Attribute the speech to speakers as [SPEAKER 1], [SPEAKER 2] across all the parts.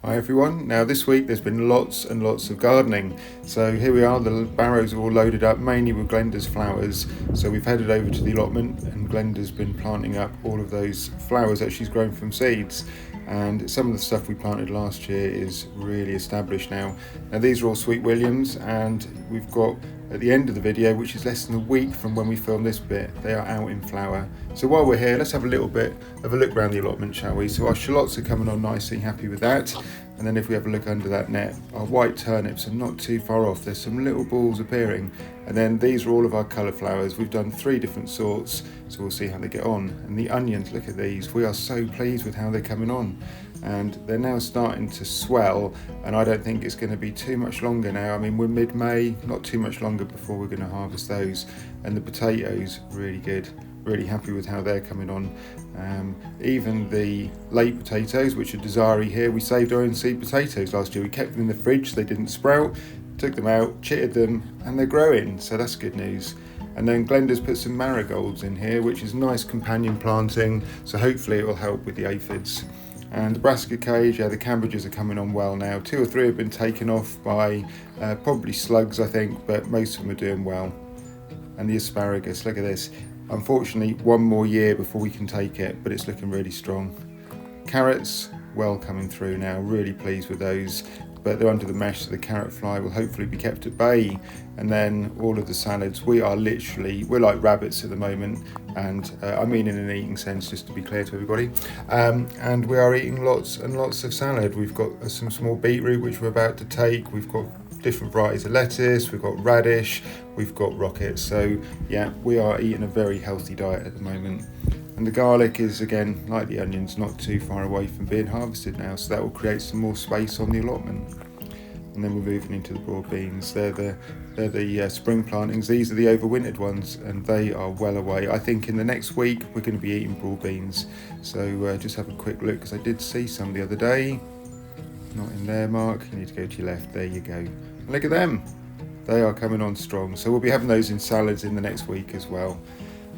[SPEAKER 1] Hi everyone. Now this week there's been lots and lots of gardening. So here we are, the barrows are all loaded up, mainly with Glenda's flowers. So we've headed over to the allotment and Glenda's been planting up all of those flowers that she's grown from seeds. And some of the stuff we planted last year is really established now. Now these are all Sweet Williams, and we've got at the end of the video, which is less than a week from when we filmed this bit, they are out in flower. So while we're here, let's have a little bit of a look around the allotment, shall we? So our shallots are coming on nicely, happy with that. And then if we have a look under that net, our white turnips are not too far off. There's some little balls appearing. And then these are all of our colour flowers. We've done 3 different sorts, so we'll see how they get on. And the onions, look at these. We are so pleased with how they're coming on. And they're now starting to swell, and I don't think it's going to be too much longer now. I mean, we're mid-May, not too much longer before we're going to harvest those. And the potatoes, really good. Really happy with how they're coming on. Even the late potatoes, which are Desari here, we saved our own seed potatoes last year. We kept them in the fridge, they didn't sprout, took them out, chitted them, and they're growing, so that's good news. And then Glenda's put some marigolds in here, which is nice companion planting, so hopefully it will help with the aphids. And the brassica cage, the cabbages are coming on well now. 2 or 3 have been taken off by probably slugs, I think, but most of them are doing well. And the asparagus, look at this. Unfortunately, 1 more year before we can take it, but it's looking really strong. Carrots, well coming through now, really pleased with those, but they're under the mesh, so the carrot fly will hopefully be kept at bay. And then all of the salads, we're like rabbits at the moment, and I mean in an eating sense, just to be clear to everybody. And we are eating lots and lots of salad. We've got some small beetroot, which we're about to take. We've got different varieties of lettuce, we've got radish, we've got rockets. So yeah, we are eating a very healthy diet at the moment. And the garlic is, again, like the onions, not too far away from being harvested now, so that will create some more space on the allotment. And then we're moving into the broad beans. They're the spring plantings. These are the overwintered ones, and they are well away. I think in the next week we're going to be eating broad beans. So just have a quick look, because I did see some the other day. Not in there, Mark. You need to go to your left. There you go. And look at them. They are coming on strong. So we'll be having those in salads in the next week as well.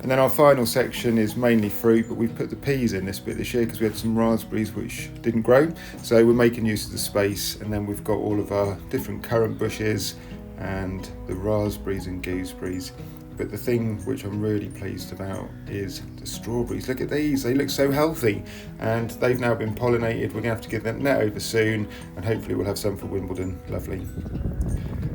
[SPEAKER 1] And then our final section is mainly fruit, but we've put the peas in this bit this year because we had some raspberries which didn't grow. So we're making use of the space, and then we've got all of our different currant bushes and the raspberries and gooseberries. But the thing which I'm really pleased about is the strawberries. Look at these, they look so healthy, and they've now been pollinated. We're going to have to get that net over soon, and hopefully we'll have some for Wimbledon. Lovely.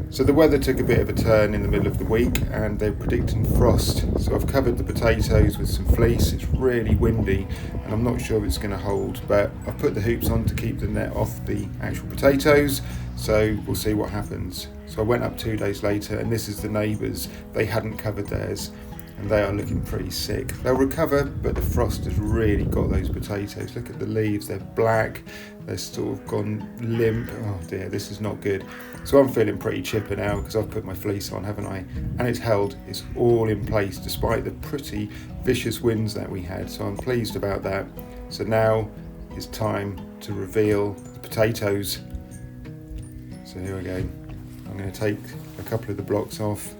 [SPEAKER 1] So the weather took a bit of a turn in the middle of the week, and they're predicting frost. So I've covered the potatoes with some fleece. It's really windy, and I'm not sure if it's going to hold, but I've put the hoops on to keep the net off the actual potatoes. So we'll see what happens. So I went up 2 days later, and this is the neighbours. They hadn't covered theirs, and they are looking pretty sick. They'll recover, but the frost has really got those potatoes. Look at the leaves, they're black, they're sort of gone limp. Oh dear, this is not good. So I'm feeling pretty chipper now because I've put my fleece on, haven't I? And it's held, it's all in place despite the pretty vicious winds that we had. So I'm pleased about that. So now it's time to reveal the potatoes. So here we go. I'm going to take a couple of the blocks off,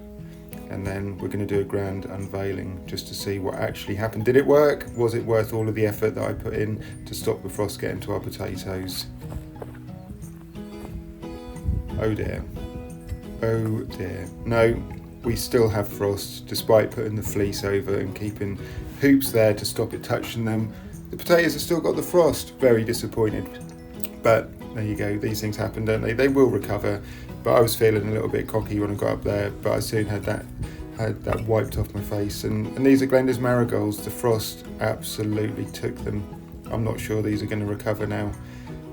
[SPEAKER 1] and then we're going to do a grand unveiling just to see what actually happened. Did it work? Was it worth all of the effort that I put in to stop the frost getting to our potatoes? Oh dear. Oh dear. No, we still have frost despite putting the fleece over and keeping hoops there to stop it touching them. The potatoes have still got the frost. Very disappointed. But there you go, these things happen, don't they? They will recover. But I was feeling a little bit cocky when I got up there, but I soon had that wiped off my face. And these are Glenda's marigolds. The frost absolutely took them. I'm not sure these are going to recover now.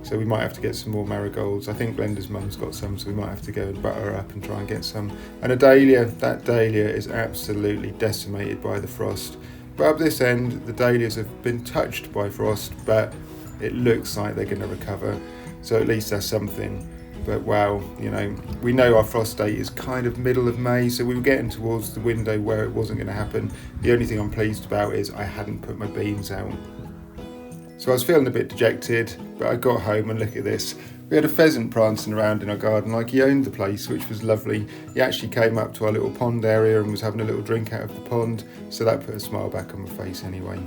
[SPEAKER 1] So we might have to get some more marigolds. I think Glenda's mum's got some, so we might have to go and butter her up and try and get some. And a dahlia, that dahlia is absolutely decimated by the frost. But up this end, the dahlias have been touched by frost, but it looks like they're going to recover. So at least that's something. But wow, we know our frost date is kind of middle of May, so we were getting towards the window where it wasn't going to happen. The only thing I'm pleased about is I hadn't put my beans out. So I was feeling a bit dejected, but I got home and look at this. We had a pheasant prancing around in our garden like he owned the place, which was lovely. He actually came up to our little pond area and was having a little drink out of the pond, so that put a smile back on my face anyway.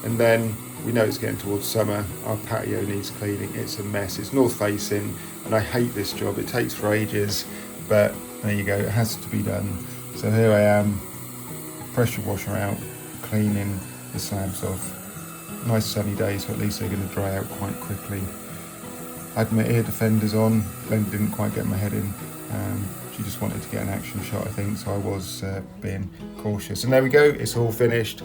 [SPEAKER 1] And then we know it's getting towards summer. Our patio needs cleaning. It's a mess. It's north facing, and I hate this job. It takes for ages, but there you go. It has to be done. So here I am, pressure washer out, cleaning the slabs off. Nice sunny day, so at least they're going to dry out quite quickly. I had my ear defenders on. Glenda didn't quite get my head in. She just wanted to get an action shot, I think, so I was being cautious. And there we go, it's all finished.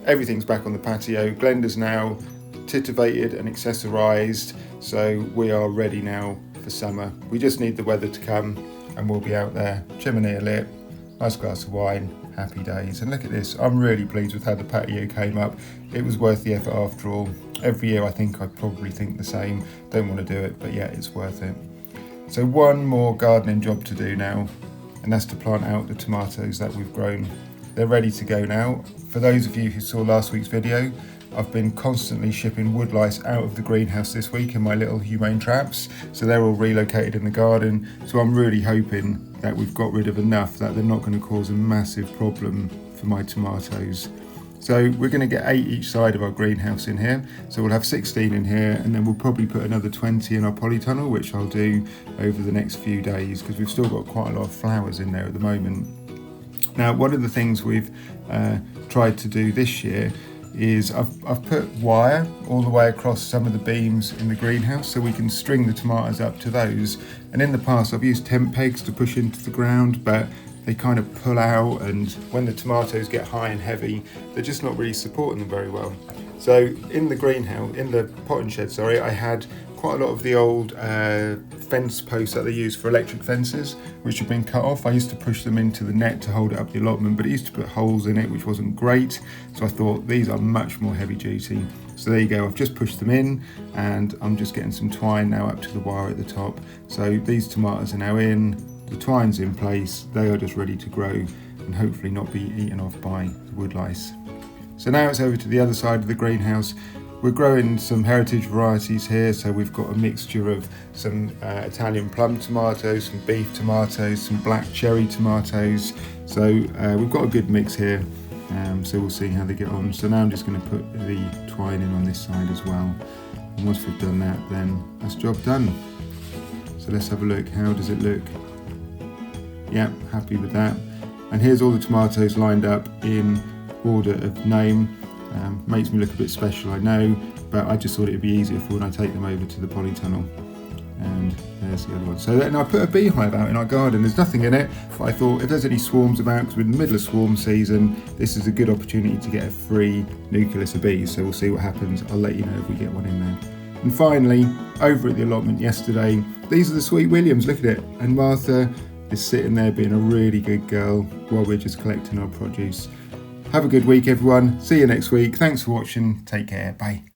[SPEAKER 1] Everything's back on the patio. Glenda's now titivated and accessorised, so we are ready now for summer. We just need the weather to come and we'll be out there, chimney lit, nice glass of wine, happy days. And look at this, I'm really pleased with how the patio came up. It was worth the effort after all. Every year I think I'd probably think the same. Don't want to do it, but yeah, it's worth it. So one more gardening job to do now, and that's to plant out the tomatoes that we've grown. They're ready to go now. For those of you who saw last week's video, I've been constantly shipping woodlice out of the greenhouse this week in my little humane traps, so they're all relocated in the garden. So I'm really hoping that we've got rid of enough that they're not going to cause a massive problem for my tomatoes. So we're going to get 8 each side of our greenhouse in here. So we'll have 16 in here, and then we'll probably put another 20 in our polytunnel, which I'll do over the next few days because we've still got quite a lot of flowers in there at the moment. Now, one of the things we've tried to do this year is I've put wire all the way across some of the beams in the greenhouse so we can string the tomatoes up to those. And in the past I've used tent pegs to push into the ground, but they kind of pull out, and when the tomatoes get high and heavy, they're just not really supporting them very well. So in the greenhouse, in the potting shed, I had quite a lot of the old fence posts that they use for electric fences, which have been cut off. I used to push them into the net to hold it up the allotment, but it used to put holes in it, which wasn't great. So I thought these are much more heavy duty. So there you go, I've just pushed them in, and I'm just getting some twine now up to the wire at the top. So these tomatoes are now in, the twine's in place, they are just ready to grow and hopefully not be eaten off by the woodlice. So now it's over to the other side of the greenhouse. We're growing some heritage varieties here, so we've got a mixture of some Italian plum tomatoes, some beef tomatoes, some black cherry tomatoes. So we've got a good mix here, so we'll see how they get on. So now I'm just going to put the twine in on this side as well. And once we've done that, then that's job done. So let's have a look. How does it look? Yeah, happy with that. And here's all the tomatoes lined up in order of name. Makes me look a bit special, I know, but I just thought it would be easier for when I take them over to the polytunnel. And there's the other one. So then I put a beehive out in our garden. There's nothing in it, but I thought if there's any swarms about, because we're in the middle of swarm season, this is a good opportunity to get a free nucleus of bees. So we'll see what happens. I'll let you know if we get one in there. And finally, over at the allotment yesterday, these are the Sweet Williams, look at it. And Martha is sitting there being a really good girl while we're just collecting our produce. Have a good week, everyone. See you next week. Thanks for watching. Take care. Bye.